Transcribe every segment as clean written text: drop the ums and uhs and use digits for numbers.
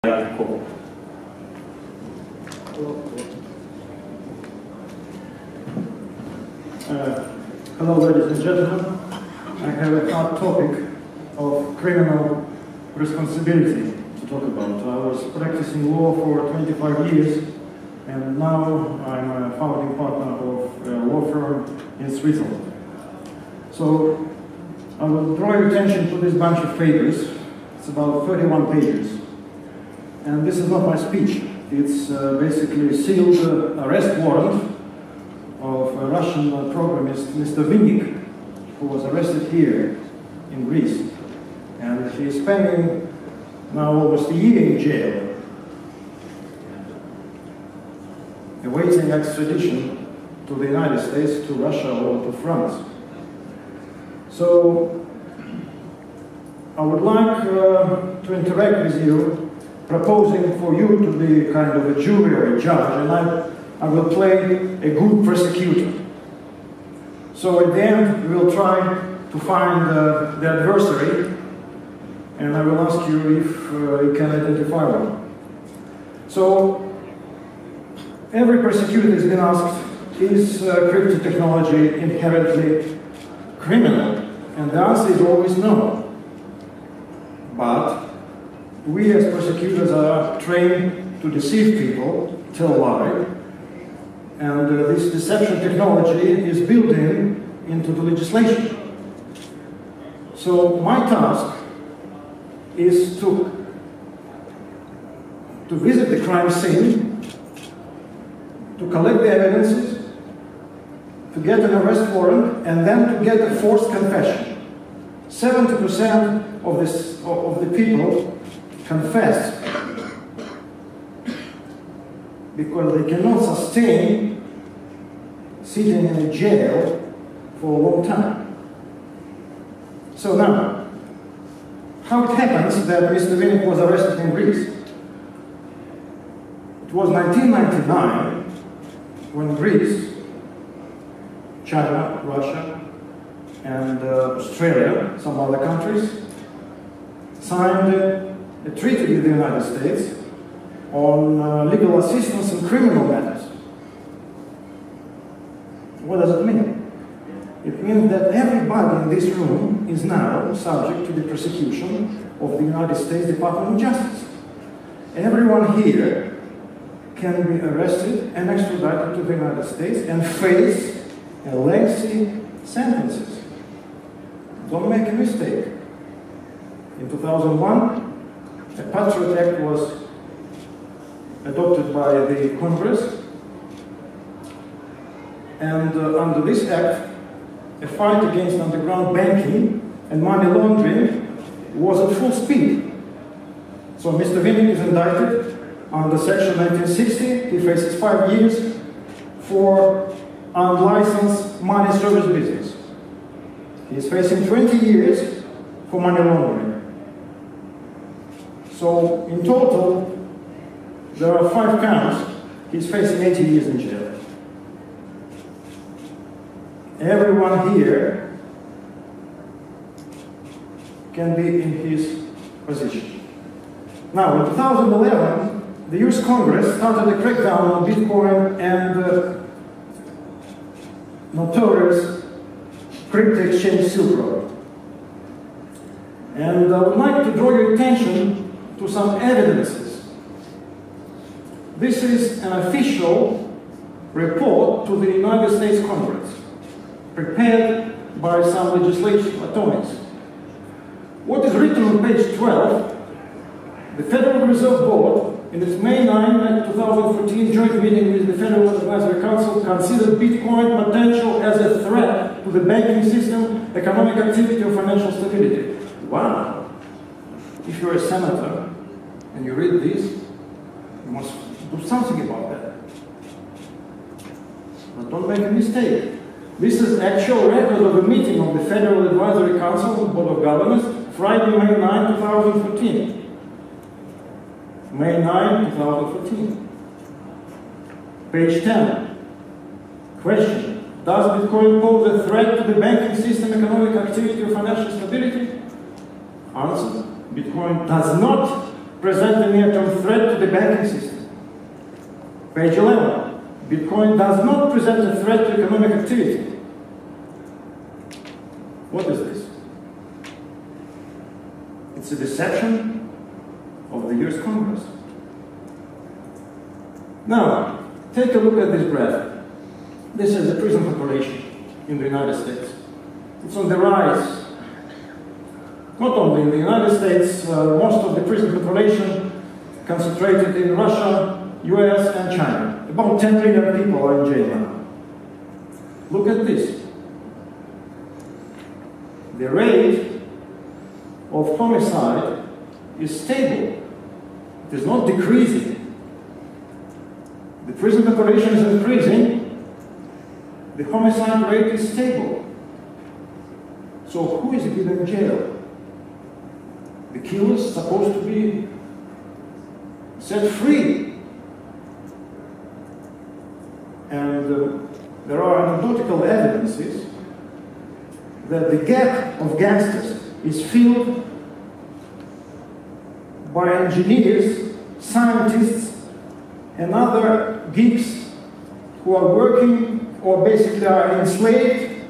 Hello, ladies and gentlemen. I have a hard topic of criminal responsibility to talk about. I was practicing law for 25 years, and now I'm a founding partner of a law firm in Switzerland. So I will draw your attention to this bunch of papers. It's about 31 pages. And this is not my speech. It's basically sealed arrest warrant of a Russian programmist, Mr. Vinnik, who was arrested here in Greece. And he's spending now almost a year in jail, awaiting extradition to the United States, to Russia, or to France. So I would like to interact with you, proposing for you to be kind of a jury or a judge, and I will play a good prosecutor. So at the end, we will try to find the adversary, and I will ask you if you can identify one. So every prosecutor has been asked, is crypto technology inherently criminal? And the answer is always no. But we as prosecutors are trained to deceive people, tell lie, and this deception technology is built into the legislation. So my task is to visit the crime scene, to collect the evidences, to get an arrest warrant, and then to get a forced confession. 70% of the people confess because they cannot sustain sitting in a jail for a long time. So now, how it happens that Mr. Vinnik was arrested in Greece? It was 1999 when Greece, China, Russia, and Australia, some other countries, signed a treaty with the United States on legal assistance in criminal matters. What does it mean? It means that everybody in this room is now subject to the prosecution of the United States Department of Justice. Everyone here can be arrested and extradited to the United States and face a lengthy sentences. Don't make a mistake. In 2001, a Patriot Act was adopted by the Congress, and under this act, a fight against underground banking and money laundering was at full speed. So Mr. Vinnik is indicted under Section 1960. He faces 5 years for unlicensed money service business. He is facing 20 years for money laundering. So in total, there are 5 counts. He's facing 80 years in jail. Everyone here can be in his position. Now, in 2011, the US Congress started a crackdown on Bitcoin and notorious crypto exchange Silk Road. And I would like to draw your attention to some evidences. This is an official report to the United States Congress, prepared by some legislative attorneys. What is written on page 12, the Federal Reserve Board, in its May 9, 2014 joint meeting with the Federal Advisory Council, considered Bitcoin potential as a threat to the banking system, economic activity, or financial stability. Wow! If you're a senator and you read this, you must do something about that. But don't make a mistake. This is actual record of a meeting of the Federal Advisory Council, Board of Governors, Friday, May 9, 2014. May 9, 2014. Page 10. Question. Does Bitcoin pose a threat to the banking system, economic activity, or financial stability? Answer. Bitcoin does not present a near-term threat to the banking system. Page 11. Bitcoin does not present a threat to economic activity. What is this? It's a deception of the US Congress. Now, take a look at this graph. This is the prison population in the United States. It's on the rise. Not only in the United States, most of the prison population concentrated in Russia, US, and China. About 10 million people are in jail now. Look at this. The rate of homicide is stable. It is not decreasing. The prison population is increasing. The homicide rate is stable. So who is given in jail? The killer is supposed to be set free. And there are anecdotal evidences that the gap of gangsters is filled by engineers, scientists, and other geeks who are working or basically are enslaved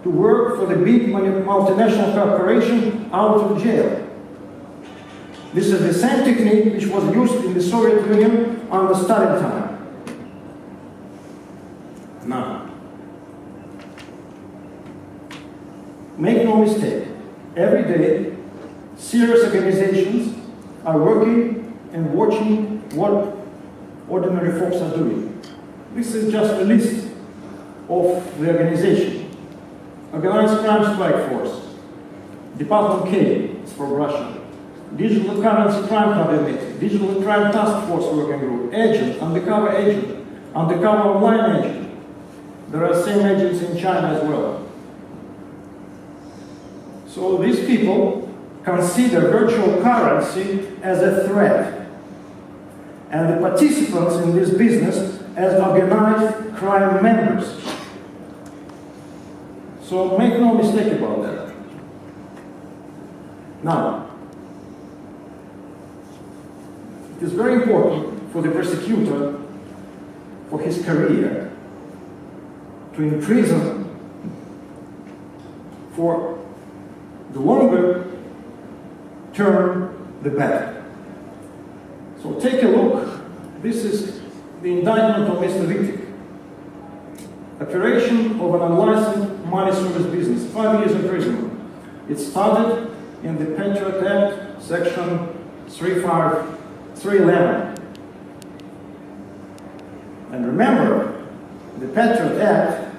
to work for the big multinational corporation out of jail. This is the same technique which was used in the Soviet Union under Stalin time. Now, make no mistake, every day serious organizations are working and watching what ordinary folks are doing. This is just a list of the organization. Organized Crime Strike Force, Department K, it's from Russia, Digital Currency Crime Cabinet, Digital Crime Task Force Working Group, Agent, Undercover Online Agent. There are same agents in China as well. So these people consider virtual currency as a threat, and the participants in this business as organized crime members. So make no mistake about that. Now, it is very important for the persecutor, for his career, to imprison for the longer term, the better. So take a look. This is the indictment of Mr. Wittig. Operation of an unlicensed money service business, 5 years imprisonment. It started in the Patriot Act, section 311. And remember, the Patriot Act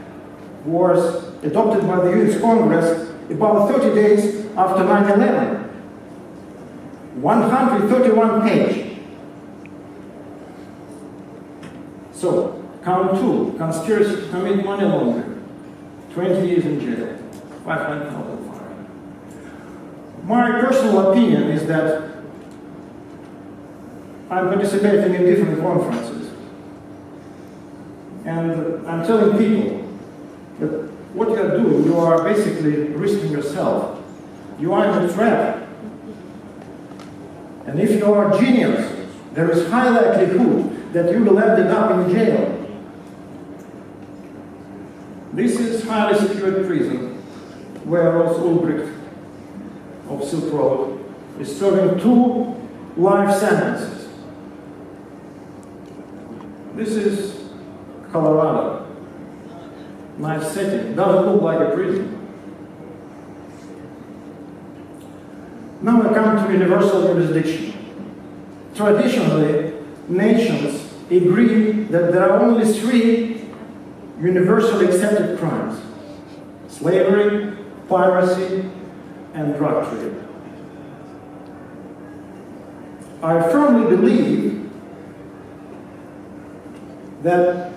was adopted by the US Congress about 30 days after 9/11. 131 page. So, count 2, conspiracy to commit money laundering, 20 years in jail, 500,000 fine. My personal opinion is that I'm participating in different conferences. And I'm telling people that what you are doing, you are basically risking yourself. You are in a trap. And if you are a genius, there is high likelihood that you will end up in jail. This is highly secured prison, where Ross Ulbricht of Silk Road is serving 2 life sentences. This is Colorado. Nice setting. Doesn't look like a prison. Now I come to universal jurisdiction. Traditionally, nations agree that there are only 3 universally accepted crimes: slavery, piracy, and drug trade. I firmly believe that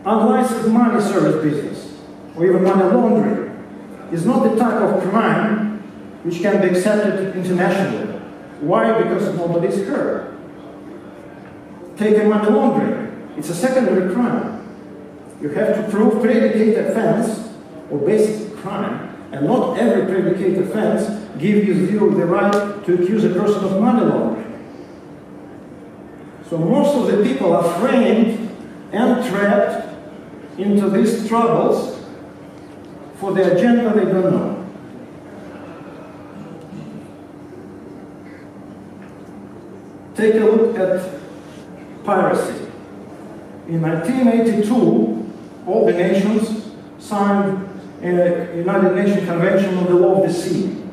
unlicensed money service business, or even money laundering, is not the type of crime which can be accepted internationally. Why? Because nobody is hurt. Take money laundering. It's a secondary crime. You have to prove predicate offense or basic crime And not every predicate offense gives you the right to accuse a person of money laundering. So most of the people are framed and trapped into these troubles for the agenda they don't know. Take a look at piracy. In 1982, all the nations signed a United Nations Convention on the Law of the Sea.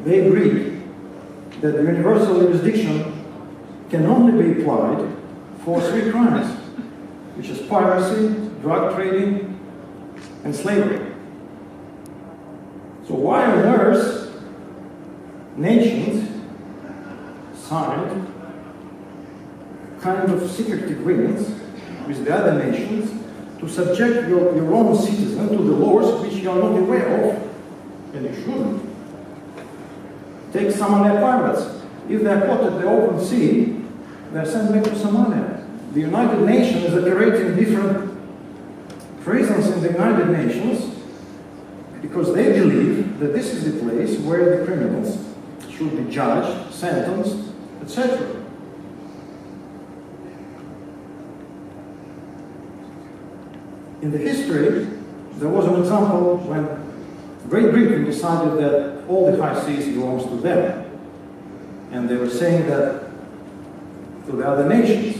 They agreed that the universal jurisdiction can only be applied for 3 crimes, which is piracy, drug trading, and slavery. So why on earth nations signed kind of secret agreements with the other nations to subject your own citizens to the laws which you are not aware of, and you shouldn't? Take Somalia pirates. If they are caught at the open sea, they are sent back to Somalia. The United Nations is operating different prisons in the United Nations because they believe that this is the place where the criminals should be judged, sentenced, etc. In the history, there was an example when Great Britain decided that all the high seas belongs to them. And they were saying that to the other nations.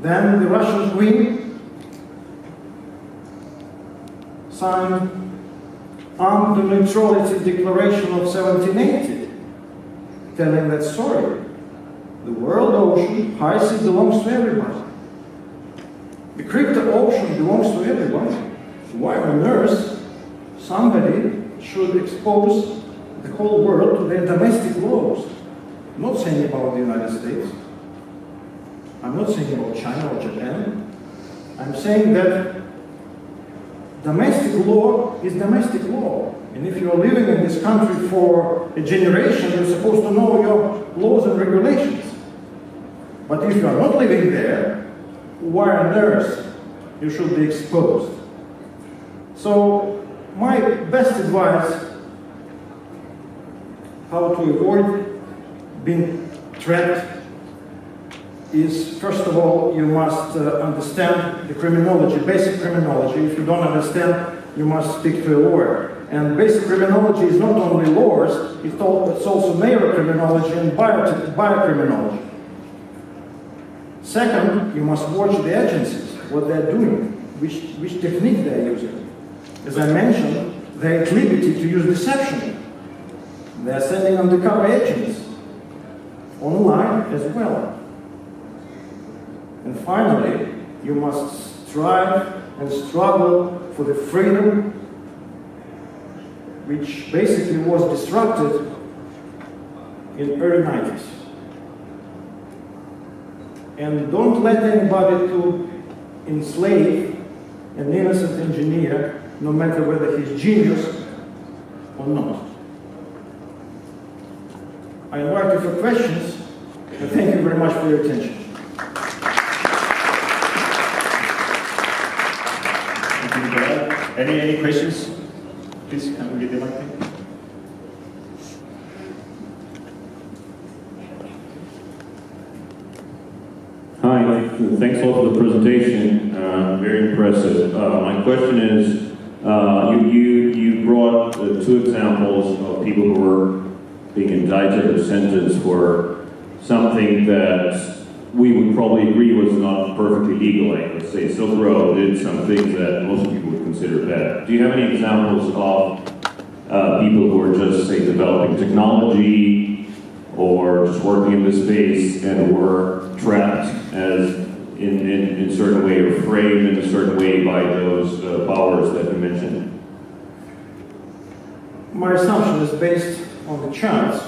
Then the Russian Queen signed Armed Neutrality Declaration of 1780, telling that, sorry, the world ocean, high sea, belongs to everybody. The crypto ocean belongs to everybody. Why on earth somebody should expose the whole world to their domestic laws? I'm not saying about the United States. I'm not saying about China or Japan. I'm saying that domestic law is domestic law. And if you are living in this country for a generation, you're supposed to know your laws and regulations. But if you are not living there, why on earth you should be exposed? So my best advice how to avoid being trapped is, first of all, you must understand the criminology, basic criminology. If you don't understand, you must speak to a lawyer. And basic criminology is not only laws, it's also neurocriminology and biocriminology. Second, you must watch the agencies, what they're doing, which technique they're using. As I mentioned, they're at liberty to use deception. They're sending undercover agents online as well. And finally, you must strive and struggle for the freedom which basically was disrupted in early 90s. And don't let anybody to enslave an innocent engineer, no matter whether he's genius or not. I invite you for questions, and thank you very much for your attention. Any questions? Please, can we get the mic? Hi, thanks a lot for the presentation. Very impressive. My question is, you brought 2 examples of people who were being indicted or sentenced for something that we would probably agree was not perfectly legal. Like, let's say Silk Road did some things that most people would consider bad. Do you have any examples of people who are just, say, developing technology or just working in this space and were trapped as in a certain way or framed in a certain way by those powers that you mentioned? My assumption is based on the charts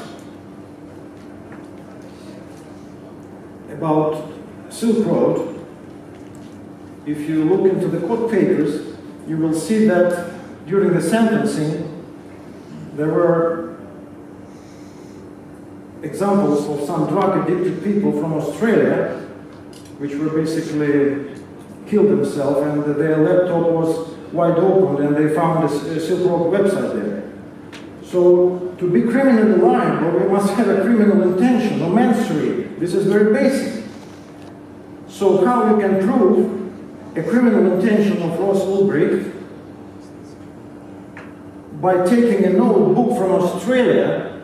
about Silk Road. If you look into the court papers, you will see that during the sentencing there were examples of some drug-addicted people from Australia which were basically killed themselves, and their laptop was wide open and they found a Silk Road website there. So to be criminally liable, we must have a criminal intention, no menstruary. This is very basic. So how you can prove a criminal intention of Ross Ulbricht? By taking a notebook from Australia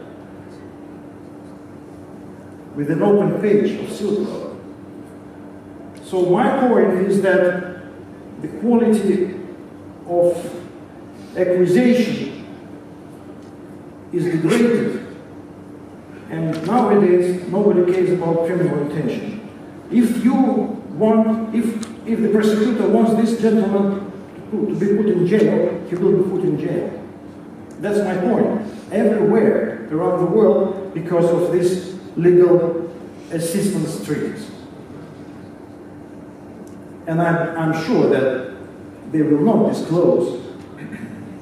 with an open page of Silk Road. So my point is that the quality of acquisition is degraded, and nowadays nobody cares about criminal intention. If you want, if the prosecutor wants this gentleman to be put in jail, he will be put in jail. That's my point. Everywhere around the world, because of this legal assistance treaties. And I'm sure that they will not disclose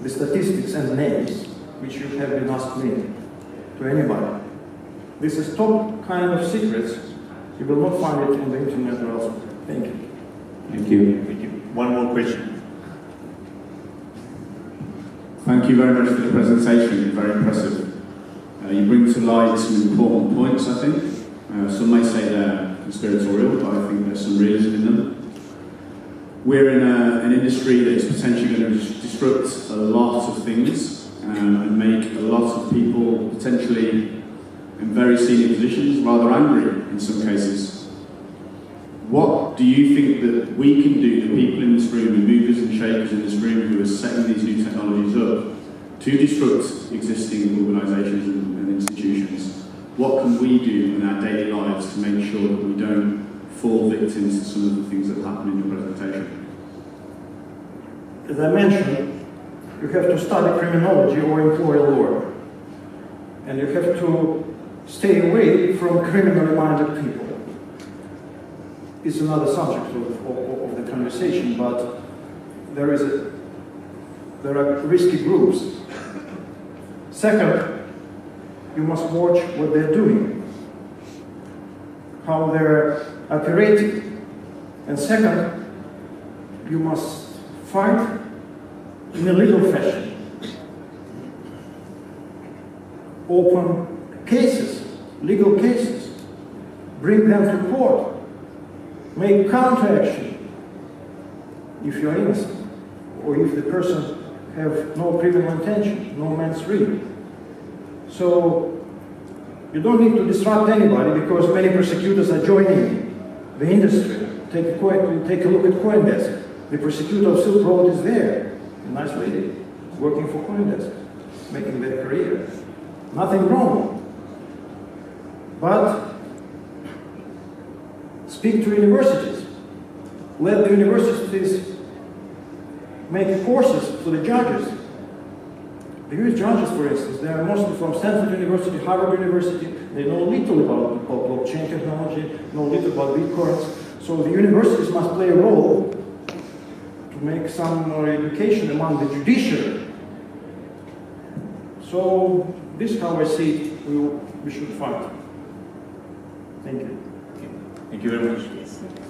the statistics and names which you have been asked me to anybody. This is top kind of secrets. You will not find it on the internet or elsewhere. Thank you. Thank you. Thank you. One more question. Thank you very much for the presentation, very impressive. You bring to light some important points, I think. Some may say they're conspiratorial, but I think there's some realism in them. We're in an industry that is potentially going to disrupt a lot of things and make a lot of people potentially in very senior positions rather angry in some cases. What do you think that we can do, the people in this room, the movers and shakers in this room who are setting these new technologies up, to disrupt existing organisations and institutions? What can we do in our daily lives to make sure that we don't fall victims to some of the things that happen in your presentation? As I mentioned, you have to study criminology or employ a lawyer. And you have to stay away from criminally minded people. It's another subject of the conversation, but there are risky groups. Second, you must watch what they're doing, how they're operating. And second, you must fight in a legal fashion. Open cases, legal cases, bring them to court. Make counteraction if you're innocent, or if the person have no criminal intention, no mens rea. So you don't need to disrupt anybody because many prosecutors are joining the industry. Take a look at CoinDesk. The prosecutor of Silk Road is there, a nice lady, working for CoinDesk, making their career. Nothing wrong. But speak to universities. Let the universities make courses for the judges. The US judges, for instance, they are mostly from Stanford University, Harvard University. They know little about blockchain technology, know little about bitcoins. So the universities must play a role to make some more education among the judiciary. So this is how I see it, we should fight. Thank you. Thank you very much.